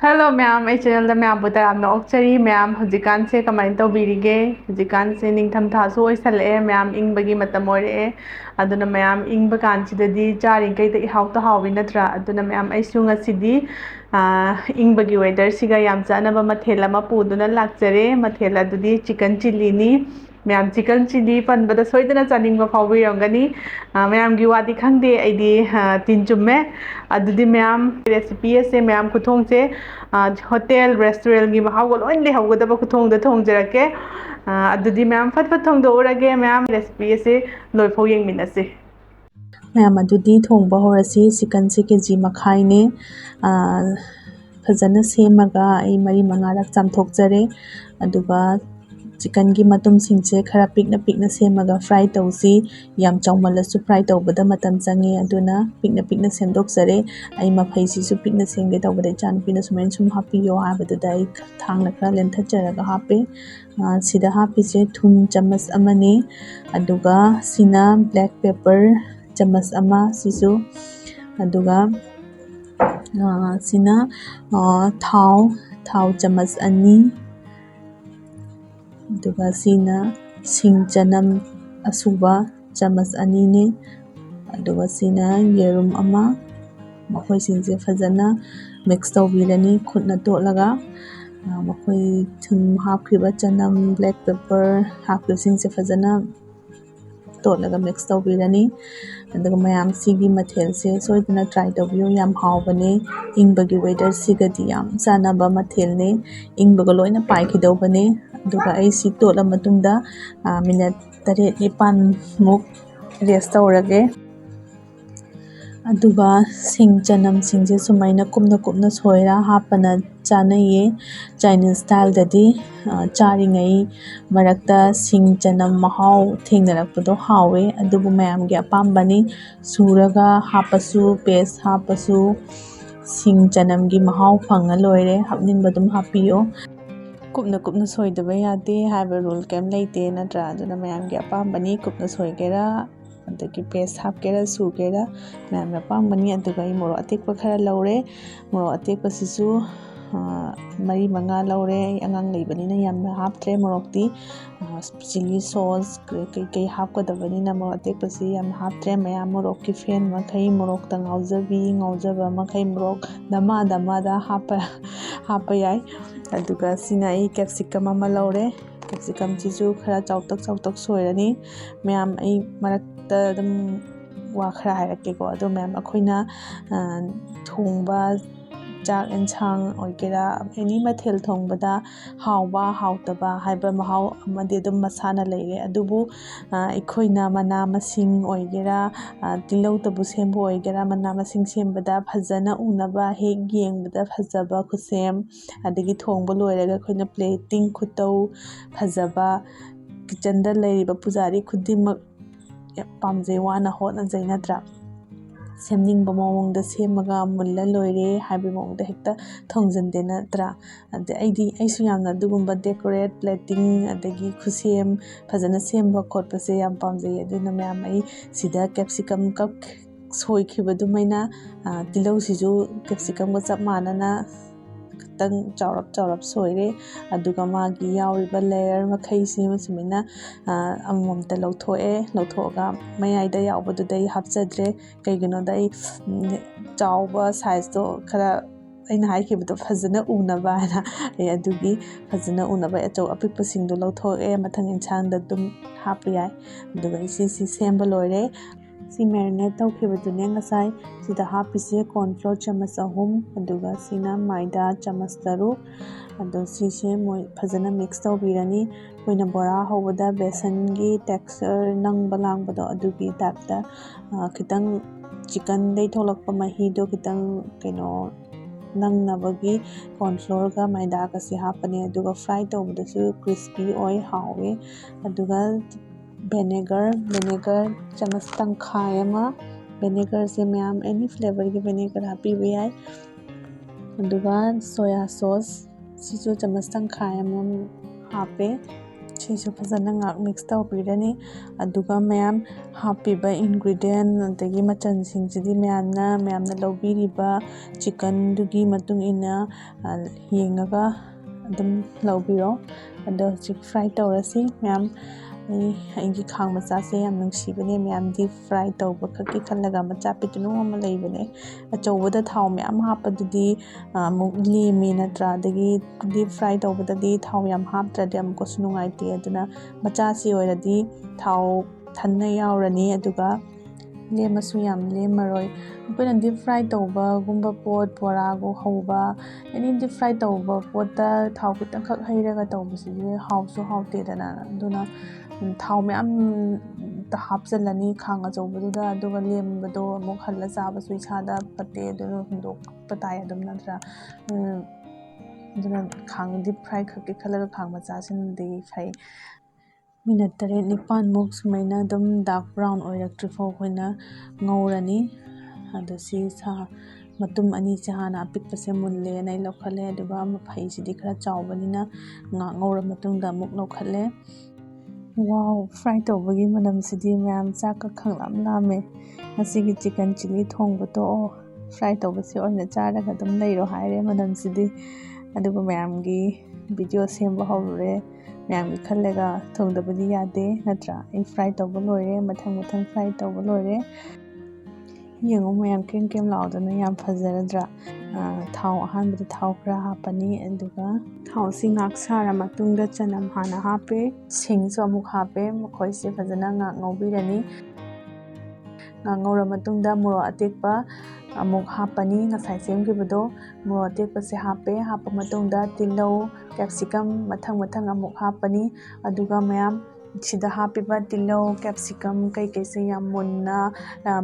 Hello ma'am आई channel ma'am तराम ओक्चरी मैम हजिकानसे कमाइन तौबीरिगे हजिकानसे निंगथम थासु ओइसलए मैम इंबगी मतम ओइरए अदुना मैम इंब कानसिददी चारिंगकै त इहाउत हावी नत्रा अदुना मैम आइसु ngasiदी इंबगी वेदर सिगा याम चानबा मथेल अमा पुदुना लाक्चरे मथेल अदुदी chicken chilli ma'am chicken chilli पनबदा सोइदना चानिंगबा फाउबिरंगनी मैम गी वादी खंगदे आइदी तीन चुम्मे अदुदी मैम रेसिपी से मैम खुथोंग से होटेल रेस्टोरेंट की महाव लोन लेहौगदब खुथोंग थोंजरके अदुदी मैम फट फट थोंदोरगे मैम रेसिपी से लोइफौ येंगमिनसे मैम अदुदी थोंबा होरसी चिकन से केजी मखाइने फजन सेमगा आई मरी मंगारक चामथोकजरे अदुगा चिकन की मतुम सिंचे खरा पिकना सेमगा फ्राई तौसी याम चौमलसु फ्राई तौबदा मतम चंगे अदुना पिकना सेमदोकजरे आई मफैसिसु पिकना सेमगे तौबदा चानपिना सुमेन सुम हापियो हाबदुदा आई थांगना खरा लेंथचरगा हापे सिदा हापिसे थुम चमच अमने अदुगा सिना ब्लैक पेपर चमच अमा सिसु अदुगा सिना थाव चमच अनी अदुगा सिना सिंग चनम असुबा चमच अनी ने अदुगा सिना येरुम अमा मखोय सिंजे फजना mix तौबीरनी Khudna तोलगा मखोय थुम हापखिबा चनम black pepper हापसिंजे फजना तोलगा mix तौबीरनी अदुगा मयाम सिगी मथेल से सोइदना ट्राई तौबियो याम हावबने इंबगी वेदर सिगदी याम चानबा मथेलने इंबगा लोइना पाइखिदौबने अदुगा आई सि तोला मतुंगदा मिनट 8-9 मुक रेस्ट तौरगे अदुगा सिंग चनम सिंजे सुमाइना कुमना सोयरा हापना चानये चाइनीज स्टाइल ददी चारिंगई मरक्ता सिंग चनम महाव थेंगनरकपदो हावे अदुबु मयामगे अपाम्बनी सूरगा हापसु पेस्ट हापसु सिंग चनम की महाव फंगा लोइरे हापनिंबदुम हापियो कुपना सोइदबा यादे हाइबा रूल केम लेते नत्रा अदुना मयामगे अपाम्बनी कुपना सोइगेरा अदगी पेस्ट हापगेरा सुगेरा मैम अपाम्बनी अदुगा आई मोरो अतेकपा खरा लौरे मोरो अतेकपा सिसु मरी मंगा लौरे अंगांग लेबनिना याम हापट्रे मोरोक्ती चिली सॉस कई हापकदबनिना मोरो अतेकपसी याम हापट्रे मयाम मोरोक की फैन मखै मोरोक ता ngauजबा मखै मोरोक दमा हापा याय अदुगा सिना आई कैप्सिकम अमा लौरे कैप्सिकम सिसु खरा चाउतक सोयरनी मैम आई मरक्ता दम वा खरा हायरकेको अदो मैम अखोइना थोंबा चाक एंसांग ओइगेरा एनी मथेल थोंबदा हावबा हावतबा हाइबा महाव अमदि दम मसाना लेरे अदुबु अखोइना मना मसिंग ओइगेरा तिलौ तबु सेमबो ओइगेरा मना मसिंग सेमबदा फजना उनबा हेक येंगबदा फजबा खुसेम अदगी थोंबो लोइरगा अखोइना प्लेटिंग खुतौ फजबा किचन दा लेरिबा पुजारी खुदिमक पामजे वाना होना जैनत्रा सेमनिंग मौंगदा सेमगा मुल्ला लोइरे हाइबे मौंगदा हेक्ता थोंजनदे नत्रा अदे आइसु यामना दुगुंबा डेकोरेट प्लेटिंग अदगी खुसेम फजना सेमबा खोटपसे याम पामजे अदुना मैम आई सिदा कैप्सिकम कप सोइखिबदुमैना तिलौ सिजु कैप्सिकम गा चप मानना खतंग चौरप सोइरे अदुगा मागी याउरिबा लेयर मखैसे सुमिना अममता लौथोगा मयाइदा याउबदुदै हापचद्रे कैगनोदा चाउबा साइज तो खरा अैना हाइखिबदो फजना उनबा हैना अदुगी फजना उनबा अचौ अपिकपसिंगदो लौथोए मथंग इंसांगदा दुम हाप याय अदुगा इसी सेमबा लोइरे सी मैरिनेट तौखिबदुने ngасai सिदा हापिसे कॉर्नफ्लोर चमच 3 अदुगा सिना मैदा चमच 3 अदो सिसे मोय फजना मिक्स तौबिरनी कोइना बोरा होबदा बेसन की टेक्सचर नंगबा लांगबदो अदुगी टाइपदा खितंग चिकन दे थोलकपा महीदो खितंग कैनो नंगनबगी कॉर्नफ्लोर का मैदा का से हापने अदुगा फ्राई तौबदसु क्रिस्पी ओय हावे अदुगा विनेगर चमच तंखाय अमा विनेगर से मैम एनी फ्लेवर की विनेगर हापीबा याय अदुगा सोया सॉस सिसु चमच तंखाय अमा हापे ꯁꯤꯁꯨ ꯐꯖꯅ ꯉꯥꯛ ꯃꯤꯛꯁ ꯇꯧꯕꯤꯔꯅꯤ ꯑꯗꯨꯒ ꯃꯌꯥꯝ ꯍꯥꯞꯄꯤꯕ ꯏꯟꯒ꯭ꯔꯤꯗꯤꯌꯦꯟ ꯑꯗꯒꯤ ꯃꯆꯜꯁꯤꯡꯁꯤꯗꯤ ꯃꯌꯥꯝꯅ ꯂꯧꯕꯤꯔꯤꯕ ꯆꯤꯀꯟꯗꯨꯒꯤ ꯃꯇꯨꯡ ꯏꯟꯅ ꯌꯦꯡꯉꯒ ꯑꯗꯨꯝ ꯂꯧꯕꯤꯔꯣ꯫ ꯑꯗꯣ ꯍꯧꯖꯤꯛ ꯐ꯭ꯔꯥꯏ ꯇꯧꯔꯁꯤ ꯃꯌꯥꯝ ꯑꯩꯒꯤ ꯈꯥꯡ ꯃꯆꯥꯁꯦ ꯌꯥꯝ ꯅꯨꯡꯁꯤꯕꯅꯦ ꯃꯌꯥꯝ ꯗꯤꯞ ꯐ꯭ꯔꯥꯏ ꯇꯧꯕ ꯈꯛꯀꯤ ꯈꯜꯂꯒ ꯃꯆꯥ ꯄꯤꯇꯨꯅꯨ ꯑꯃ ꯂꯩꯕꯅꯦ ꯑꯆꯧꯕꯗ ꯊꯥꯎ ꯃꯌꯥꯝ ꯍꯥꯞꯄꯗꯨꯗꯤ ꯑꯃꯨꯛ ꯂꯦꯝꯃꯤ ꯅꯠꯇ꯭ꯔꯥ ꯑꯗꯒꯤ ꯗꯤꯞ ꯐ꯭ꯔꯥꯏ ꯇꯧꯕꯗꯗꯤ ꯊꯥꯎ ꯌꯥꯝ ꯍꯥꯞꯇ꯭ꯔꯗꯤ ꯑꯃꯨꯛꯀꯁꯨ ꯅꯨꯡꯉꯥꯏꯇꯦ ꯑꯗꯨꯅ ꯃꯆꯥꯁꯤ ꯑꯣꯏꯔꯗꯤ ꯊꯥꯎ ꯊꯟꯅ ꯌꯥꯎꯔꯅꯤ ꯑꯗꯨꯒ ꯂꯦꯝꯃꯁꯨ ꯌꯥꯝ ꯂꯦꯝꯃꯔꯣꯏ ꯑꯩꯈꯣꯏꯅ ꯗꯤꯞ ꯐ꯭ꯔꯥꯏ ꯇꯧꯕꯒꯨꯝꯕ ꯄꯣꯠ ꯕꯣꯔꯥꯒꯨꯝ ꯍꯧꯕ ꯑꯦꯅꯤ ꯗꯤꯞ ꯐ꯭ꯔꯥꯏ ꯇꯧꯕ ꯄꯣꯠꯇ ꯊꯥꯎ ꯈꯤꯇꯪꯈꯛ ꯍꯩꯔꯒ ꯇꯧꯕꯁꯤꯗꯤ ꯍꯥꯎꯁꯨ ꯍꯥꯎꯇꯦꯗꯅ ꯑꯗꯨꯅ ꯊꯥꯎ ꯃꯌꯥꯝ ꯍꯥꯞꯆꯤꯜꯂꯅꯤ ꯈꯥꯡ ꯑꯆꯧꯕꯗꯨꯗ ꯑꯗꯨꯒ ꯂꯦꯝꯕꯗꯣ ꯑꯃꯨꯛ ꯍꯜꯂ ꯆꯥꯕꯁꯨ ꯏꯁꯥꯗ ꯐꯠꯇꯦ ꯑꯗꯨꯅ ꯍꯨꯟꯗꯣꯛꯄ ꯇꯥꯏ ꯑꯗꯨꯝ ꯅꯠꯇ꯭ꯔꯥ ꯑꯗꯨꯅ ꯈꯥꯡ ꯗꯤꯞ ꯐ꯭ꯔꯥꯏ ꯈꯛꯀꯤ ꯈꯜꯂꯒ ꯈꯥꯡ ꯃꯆꯥꯁꯤꯅꯗꯤ ꯐꯩ꯫ ꯃꯤꯅꯠ 8-9ꯃꯨꯛ ꯁꯨꯃꯥꯏꯅ ꯑꯗꯨꯝ ꯗꯥꯔꯛ ꯕ꯭ꯔꯥꯎꯟ ꯑꯣꯏꯔꯛꯇ꯭ꯔꯤꯐꯥꯎ ꯑꯩꯈꯣꯏꯅ ꯉꯧꯔꯅꯤ ꯑꯗꯣ ꯁꯤ ꯃꯇꯨꯝ ꯑꯅꯤꯁꯦ ꯍꯥꯟꯅ ꯑꯄꯤꯛꯄꯁꯦ ꯃꯨꯜꯂꯦꯅ ꯑꯩ ꯂꯧꯈꯠꯂꯦ ꯑꯗꯨꯒ ꯃꯐꯩꯁꯤꯗꯤ ꯈꯔ ꯆꯥꯎꯕꯅꯤꯅ ꯉꯥꯛ ꯉꯧꯔ ꯃꯇꯨꯡꯗ ꯑꯃꯨꯛ ꯂꯧꯈꯠꯂꯦ꯫ ꯋꯥꯎ ꯐ꯭ꯔꯥꯏ ꯇꯧꯕꯒꯤ ꯃꯅꯝꯁꯤꯗꯤ ꯃꯌꯥꯝ ꯆꯥꯛꯀ ꯈꯪꯂꯥꯝ ꯂꯥꯝꯃꯦ ꯉꯁꯤꯒꯤ ꯆꯤꯀꯟ ꯆꯤꯂꯤ ꯊꯣꯡꯕꯗꯣ ꯐ꯭ꯔꯥꯏ ꯇꯧꯕꯁꯦ ꯑꯣꯏꯅ ꯆꯥꯔꯒ ꯑꯗꯨꯝ ꯂꯩꯔꯣ ꯍꯥꯏꯔꯦ ꯃꯅꯝꯁꯤꯗꯤ ꯑꯗꯨꯒ ꯃꯌꯥꯝꯒꯤ ꯚꯤꯗꯤꯑꯣ ꯁꯦꯝꯕ ꯍꯧꯔꯨꯔꯦ ꯃꯌꯥꯝꯒꯤ ꯈꯜꯂꯒ ꯊꯣꯡꯗꯕꯗꯤ ꯌꯥꯗꯦ ꯅꯠꯇ꯭ꯔꯥ ꯑꯩ ꯐ꯭ꯔꯥꯏ ꯇꯧꯕ ꯂꯣꯏꯔꯦ ꯃꯊꯪ ꯐ꯭ꯔꯥꯏ ꯇꯧꯕ ꯂꯣꯏꯔꯦ ꯌꯦꯡꯉꯣ ꯃꯌꯥꯝ ꯀꯦꯝ ꯀꯦꯝ ꯂꯥꯎꯗꯅ ꯌꯥꯝ ꯐꯖꯔꯗ꯭ꯔꯥ ꯊꯥꯎ ꯑꯍꯥꯟꯕꯗ ꯊꯥꯎ ꯈꯔ ꯍꯥꯞꯄꯅꯤ ꯑꯗꯨꯒ ꯊꯥꯎꯁꯤ ꯉꯥꯛ ꯁꯥꯔ ꯃꯇꯨꯡꯗ ꯆꯅꯝ ꯍꯥꯟꯅ ꯍꯥꯞꯄꯦ ꯁꯤꯡꯁꯨ ꯑꯃꯨꯛ ꯍꯥꯞꯄꯦ ꯃꯈꯣꯏꯁꯦ ꯐꯖꯅ ꯉꯥꯛ ꯉꯧꯕꯤꯔꯅꯤ ꯉꯥꯛ ꯉꯧꯔ ꯃꯇꯨꯡꯗ ꯃꯣꯔꯣꯛ ꯑꯇꯦꯛꯄ ꯑꯃꯨꯛ ꯍꯥꯞꯄꯅꯤ ꯉꯁꯥꯏ ꯁꯦꯝꯈꯤꯕꯗꯣ ꯃꯣꯔꯣꯛ ꯑꯇꯦꯛꯄꯁꯦ ꯍꯥꯞꯄ ꯃꯇꯨꯡꯗ ꯇꯤꯜꯍꯧ ꯀꯦꯞꯁꯤꯀꯝ ꯃꯊꯪ ꯑꯃꯨꯛ ꯍꯥꯞꯄꯅꯤ ꯑꯗꯨꯒ ꯃꯌꯥꯝ ꯁꯤꯗ ꯍꯥꯞꯄꯤꯕ ꯇꯤꯜꯍꯧ ꯀꯦꯞꯁꯤꯀꯝ ꯀꯩꯀꯩꯁꯦ ꯌꯥꯝ ꯃꯨꯟꯅ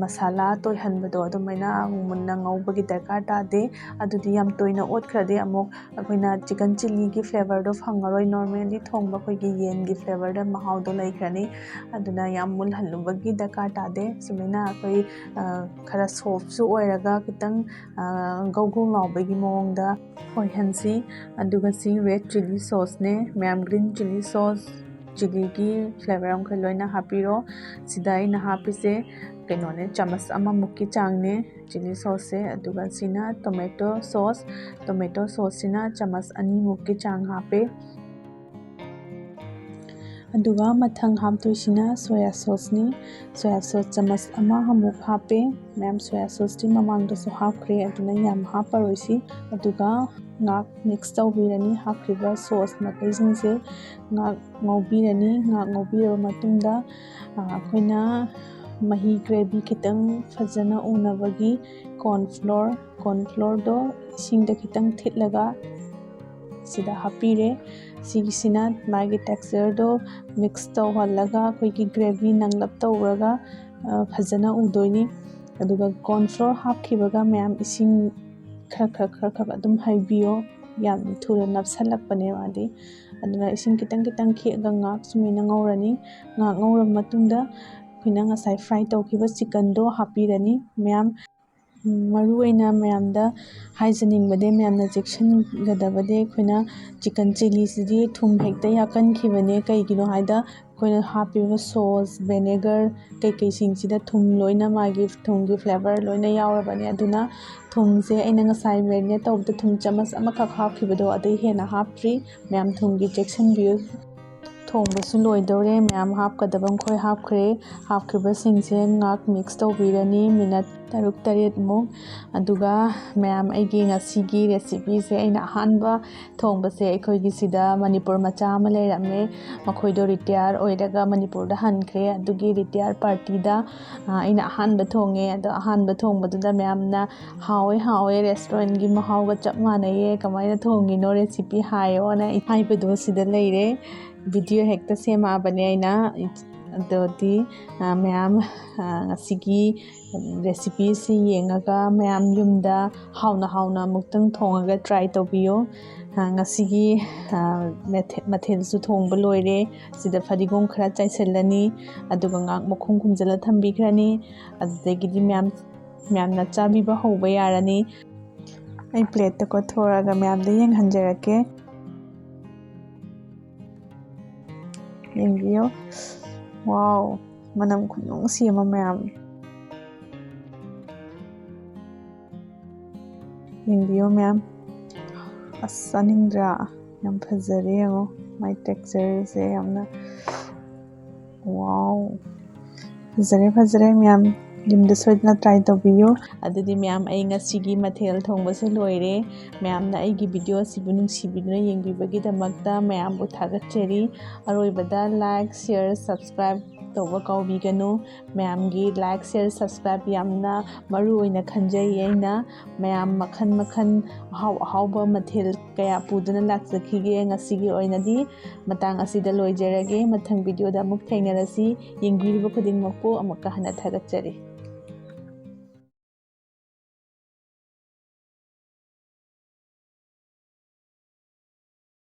ꯃꯁꯥꯂꯥ ꯇꯣꯏꯍꯟꯕꯗꯣ ꯑꯗꯨꯃꯥꯏꯅ ꯃꯨꯟꯅ ꯉꯧꯕꯒꯤ ꯗꯔꯀꯥꯔ ꯇꯥꯗꯦ ꯑꯗꯨꯗꯤ ꯌꯥꯝ ꯇꯣꯏꯅ ꯑꯣꯠꯈ꯭ꯔꯗꯤ ꯑꯃꯨꯛ ꯑꯩꯈꯣꯏꯅ ꯆꯤꯀꯟ ꯆꯤꯜꯂꯤꯒꯤ ꯐ꯭ꯂꯦꯕꯔꯗꯣ ꯐꯪꯉꯔꯣꯏ ꯅꯣꯔꯃꯦꯜꯂꯤ ꯊꯣꯡꯕ ꯑꯩꯈꯣꯏꯒꯤ ꯌꯦꯟꯒꯤ ꯐ꯭ꯂꯦꯕꯔꯗ ꯃꯍꯥꯎꯗꯣ ꯂꯩꯈ꯭ꯔꯅꯤ ꯑꯗꯨꯅ ꯌꯥꯝ ꯃꯨꯜꯍꯜꯂꯨꯕꯒꯤ ꯗꯔꯀꯥꯔ ꯇꯥꯗꯦ ꯁꯨꯃꯥꯏꯅ ꯑꯩꯈꯣꯏ ꯈꯔ ꯁꯣꯐꯁꯨ ꯑꯣꯏꯔꯒ ꯈꯤꯇꯪ ꯒꯧ ꯒꯧ ꯂꯥꯎꯕꯒꯤ ꯃꯑꯣꯡꯗ ꯑꯣꯏꯍꯟꯁꯤ ꯑꯗꯨꯒ ꯁꯤ ꯔꯦꯗ ꯆꯤꯜꯂꯤ ꯁꯣꯁꯅꯦ ꯃꯌꯥꯝ ꯒ꯭ꯔꯤꯟ ꯆꯤꯜꯂꯤ ꯁꯣꯁ ꯆꯤꯜꯂꯤꯒꯤ ꯐ꯭ꯂꯦꯕꯔ ꯑꯃꯈꯩ ꯂꯣꯏꯅ ꯍꯥꯞꯄꯤꯔꯣ ꯁꯤꯗ ꯑꯩꯅ ꯍꯥꯞꯄꯤꯁꯦ ꯀꯩꯅꯣꯅꯦ ꯆꯥꯃꯁ ꯑꯃꯃꯨꯛꯀꯤ ꯆꯥꯡꯅꯦ ꯆꯤꯜꯂꯤ ꯁꯣꯁꯁꯦ ꯑꯗꯨꯒ ꯁꯤꯅ ꯇꯣꯃꯦꯇꯣ ꯁꯣꯁꯁꯤꯅ ꯆꯥꯃꯁ 2ꯃꯨꯛꯀꯤ ꯆꯥꯡ ꯍꯥꯞꯄꯦ ꯑꯗꯨꯒ ꯃꯊꯪ ꯍꯥꯞꯇꯣꯏꯁꯤꯅ ꯁꯣꯌꯥ ꯁꯣꯁꯅꯤ ꯁꯣꯌꯥ ꯁꯣꯁ ꯆꯥꯃꯁ 1 ꯍꯥꯞꯄꯦ ꯃꯌꯥꯝ ꯁꯣꯌꯥ ꯁꯣꯁꯇꯤ ꯃꯃꯥꯡꯗꯁꯨ ꯍꯥꯞꯈ꯭ꯔꯦ ꯑꯗꯨꯅ ꯌꯥꯝ ꯍꯥꯞꯄꯔꯣꯏꯁꯤ ꯑꯗꯨꯒ ꯉꯥꯛ ꯃꯤꯛꯁ ꯇꯧꯕꯤꯔꯅꯤ ꯍꯥꯞꯈ꯭ꯔꯤꯕ ꯁꯣꯁ ꯃꯈꯩꯁꯤꯡꯁꯦ ꯉꯥꯛ ꯉꯧꯕꯤꯔꯅꯤ ꯉꯥꯛ ꯉꯧꯕꯤꯔꯕ ꯃꯇꯨꯡꯗ ꯑꯩꯈꯣꯏꯅ ꯃꯍꯤ ꯒ꯭ꯔꯦꯚꯤ ꯈꯤꯇꯪ ꯐꯖꯅ ꯎꯅꯕꯒꯤ ꯀꯣꯔꯟꯐ꯭ꯂꯣꯔꯗꯣ ꯏꯁꯤꯡꯗ ꯈꯤꯇꯪ ꯊꯤꯠꯂꯒ ꯁꯤꯗ ꯍꯥꯞꯄꯤꯔꯦ ꯁꯤꯒꯤꯁꯤꯅ ꯃꯥꯒꯤ ꯇꯦꯛꯁꯆꯔꯗꯣ ꯃꯤꯛꯁ ꯇꯧꯍꯜꯂꯒ ꯑꯩꯈꯣꯏꯒꯤ ꯒ꯭ꯔꯦꯚꯤ ꯅꯪꯂꯞ ꯇꯧꯔꯒ ꯐꯖꯅ ꯎꯗꯣꯏꯅꯤ ꯑꯗꯨꯒ ꯀꯣꯔꯟꯐ꯭ꯂꯣꯔ ꯍꯥꯞꯈꯤꯕꯒ ꯃꯌꯥꯝ ꯏꯁꯤꯡ ꯈꯔ ꯑꯗꯨꯝ ꯍꯩꯕꯤꯌꯣ ꯌꯥꯝ ꯊꯨꯅ ꯅꯞꯁꯜꯂꯛꯄꯅꯦ ꯃꯥꯗꯤ ꯑꯗꯨꯅ ꯏꯁꯤꯡ ꯈꯤꯇꯪ ꯈꯤꯑꯒ ꯉꯥꯛ ꯁꯨꯃꯥꯏꯅ ꯉꯧꯔꯅꯤ ꯉꯥꯛ ꯉꯧꯔꯕ ꯃꯇꯨꯡꯗ ꯑꯩꯈꯣꯏꯅ ꯉꯁꯥꯏ ꯐ꯭ꯔꯥꯏ ꯇꯧꯈꯤꯕ ꯆꯤꯀꯟꯗꯣ ꯍꯥꯞꯄꯤꯔꯅꯤ ꯃꯌꯥꯝ ꯃꯔꯨꯑꯣꯏꯅ ꯃꯌꯥꯝꯗ ꯍꯥꯏꯖꯅꯤꯡꯕꯗꯤ ꯃꯌꯥꯝꯅ ꯆꯦꯛꯁꯤꯟꯒꯗꯕꯗꯤ ꯑꯩꯈꯣꯏꯅ ꯆꯤꯀꯟ ꯆꯤꯜꯂꯤꯁꯤꯗꯤ ꯊꯨꯝ ꯍꯦꯛꯇ ꯌꯥꯛꯀꯟꯈꯤꯕꯅꯦ ꯀꯩꯒꯤꯅꯣ ꯍꯥꯏꯗ ꯑꯩꯈꯣꯏꯅ ꯍꯥꯞꯄꯤꯕ ꯁꯣꯁ ꯚꯦꯅꯦꯒꯔ ꯀꯩꯀꯩꯁꯤꯡꯁꯤꯗ ꯊꯨꯝ ꯂꯣꯏꯅ ꯃꯥꯒꯤ ꯊꯨꯝꯒꯤ ꯐ꯭ꯂꯦꯕꯔ ꯂꯣꯏꯅ ꯌꯥꯎꯔꯕꯅꯦ ꯑꯗꯨꯅ ꯊꯨꯝꯁꯦ ꯑꯩꯅ ꯉꯁꯥꯏ ꯃꯦꯔꯤꯅꯦꯠ ꯇꯧꯕꯗ ꯊꯨꯝ ꯆꯥꯃꯁ 1 ꯍꯥꯞꯈꯤꯕꯗꯣ ꯑꯗꯩ ꯍꯦꯟꯅ ꯍꯥꯞꯇ꯭ꯔꯤ ꯃꯌꯥꯝ ꯊꯨꯝꯒꯤ ꯆꯦꯛꯁꯤꯟꯕꯤꯌꯨ ꯊꯣꯡꯕꯁꯨ ꯂꯣꯏꯗꯧꯔꯦ ꯃꯌꯥꯝ ꯍꯥꯞꯀꯗꯕ ꯃꯈꯣꯏ ꯍꯥꯞꯈ꯭ꯔꯦ ꯍꯥꯞꯈ꯭ꯔꯤꯕꯁꯤꯡꯁꯦ ꯉꯥꯛ ꯃꯤꯛꯁ ꯇꯧꯕꯤꯔꯅꯤ ꯃꯤꯅꯠ 6-7 ꯑꯗꯨꯒ ꯃꯌꯥꯝ ꯑꯩꯒꯤ ꯉꯁꯤꯒꯤ ꯔꯦꯁꯤꯄꯤꯁꯦ ꯑꯩꯅ ꯑꯍꯥꯟꯕ ꯊꯣꯡꯕꯁꯦ ꯑꯩꯈꯣꯏꯒꯤ ꯁꯤꯗ ꯃꯅꯤꯄꯨꯔ ꯃꯆꯥ ꯑꯃ ꯂꯩꯔꯝꯃꯦ ꯃꯈꯣꯏꯗꯣ ꯔꯤꯇꯤꯌꯥꯔ ꯑꯣꯏꯔꯒ ꯃꯅꯤꯄꯨꯔꯗ ꯍꯟꯈ꯭ꯔꯦ ꯑꯗꯨꯒꯤ ꯔꯤꯇꯤꯌꯥꯔ ꯄꯥꯔꯇꯤꯗ ꯑꯩꯅ ꯑꯍꯥꯟꯕ ꯊꯣꯡꯉꯦ ꯑꯗꯣ ꯑꯍꯥꯟꯕ ꯊꯣꯡꯕꯗꯨꯗ ꯃꯌꯥꯝꯅ ꯍꯥꯎꯋꯦ ꯔꯦꯁꯇꯨꯔꯦꯟꯒꯤ ꯃꯍꯥꯎꯒ ꯆꯞ ꯃꯥꯟꯅꯩꯌꯦ ꯀꯃꯥꯏꯅ ꯊꯣꯡꯉꯤꯅꯣ ꯔꯦꯁꯤꯄꯤ ꯍꯥꯏꯌꯣꯅ ꯍꯥꯏꯕꯗꯣ ꯁꯤꯗ ꯂꯩꯔꯦ ꯚꯤꯗꯤꯑꯣ ꯍꯦꯛꯇ ꯁꯦꯝꯃꯛꯑꯕꯅꯦ ꯑꯩꯅ ꯑꯗꯨꯗꯤ ꯃꯌꯥꯝ ꯉꯁꯤꯒꯤ ꯔꯦꯁꯤꯄꯤꯁꯤ ꯌꯦꯡꯉꯒ ꯃꯌꯥꯝ ꯌꯨꯝꯗ ꯍꯥꯎꯅ ꯑꯃꯨꯛꯇꯪ ꯊꯣꯡꯉꯒ ꯇ꯭ꯔꯥꯏ ꯇꯧꯕꯤꯌꯣ ꯉꯁꯤꯒꯤ ꯃꯊꯦꯜꯁꯨ ꯊꯣꯡꯕ ꯂꯣꯏꯔꯦ ꯁꯤꯗ ꯐꯗꯤꯒꯣꯝ ꯈꯔ ꯆꯥꯏꯁꯤꯜꯂꯅꯤ ꯑꯗꯨꯒ ꯉꯥꯛ ꯃꯈꯨꯝ ꯈꯨꯝꯖꯤꯜꯂ ꯊꯝꯕꯤꯈ꯭ꯔꯅꯤ ꯑꯗꯨꯗꯒꯤꯗꯤ ꯃꯌꯥꯝꯅ ꯆꯥꯕꯤꯕ ꯍꯧꯕ ꯌꯥꯔꯅꯤ ꯑꯩ ꯄ꯭ꯂꯦꯠꯇ ꯀꯣꯠꯊꯣꯔꯛꯑꯒ ꯃꯌꯥꯝꯗ ꯌꯦꯡꯍꯟꯖꯔꯛꯀꯦ ꯌꯦꯡꯕꯤꯌꯨ ꯋꯥꯎ ꯃꯅꯝ ꯈꯨꯅꯨꯡꯁꯤ ꯑꯃ ꯃꯌꯥꯝ ꯌꯦꯡꯕꯤꯌꯨ ꯃꯌꯥꯝ ꯑꯁ ꯆꯥꯅꯤꯡꯗ꯭ꯔꯥ ꯌꯥꯝ ꯐꯖꯔꯦ ꯌꯦꯡꯉꯣ ꯃꯥꯏ ꯇꯦꯛꯆꯔꯁꯦ ꯌꯥꯝꯅ ꯋꯥꯎ ꯐꯖꯔꯦ ꯃꯌꯥꯝ ꯌꯨꯝꯗ ꯁꯣꯏꯗꯅ ꯇ꯭ꯔꯥꯏ ꯇꯧꯕꯤꯌꯨ ꯑꯗꯨꯗꯤ ꯃꯌꯥꯝ ꯑꯩ ꯉꯁꯤꯒꯤ ꯃꯊꯦꯜ ꯊꯣꯡꯕꯁꯦ ꯂꯣꯏꯔꯦ ꯃꯌꯥꯝꯅ ꯑꯩꯒꯤ ꯚꯤꯗꯤꯑꯣ ꯑꯁꯤꯕꯨ ꯅꯨꯡꯁꯤꯕꯤꯗꯨꯅ ꯌꯦꯡꯕꯤꯕꯒꯤꯗꯃꯛꯇ ꯃꯌꯥꯝꯕꯨ ꯊꯥꯒꯠꯆꯔꯤ ꯑꯔꯣꯏꯕꯗ ꯂꯥꯏꯛ ꯁꯤꯌꯔ ꯁꯕꯁꯀ꯭ꯔꯥꯏꯕ ꯇꯧꯕ ꯀꯥꯎꯕꯤꯒꯅꯨ ꯃꯌꯥꯝꯒꯤ ꯂꯥꯏꯛ ꯁꯤꯌꯔ ꯁꯕꯁꯀ꯭ꯔꯥꯏꯕ ꯌꯥꯝꯅ ꯃꯔꯨ ꯑꯣꯏꯅ ꯈꯟꯖꯩ ꯑꯩꯅ ꯃꯌꯥꯝ ꯃꯈꯜ ꯑꯍꯥꯎꯕ ꯃꯊꯦꯜ ꯀꯌꯥ ꯄꯨꯗꯨꯅ ꯂꯥꯛꯆꯈꯤꯒꯦ ꯉꯁꯤꯒꯤ ꯑꯣꯏꯅꯗꯤ ꯃꯇꯥꯡ ꯑꯁꯤꯗ ꯂꯣꯏꯖꯔꯒꯦ ꯃꯊꯪ ꯚꯤꯗꯤꯑꯣꯗ ꯑꯃꯨꯛ ꯊꯦꯡꯅꯔꯁꯤ ꯌꯦꯡꯕꯤꯔꯤꯕ ꯈꯨꯗꯤꯡꯃꯛꯄꯨ ꯑꯃꯨꯛꯀ ꯍꯟꯅ ꯊꯥꯒꯠꯆꯔꯤ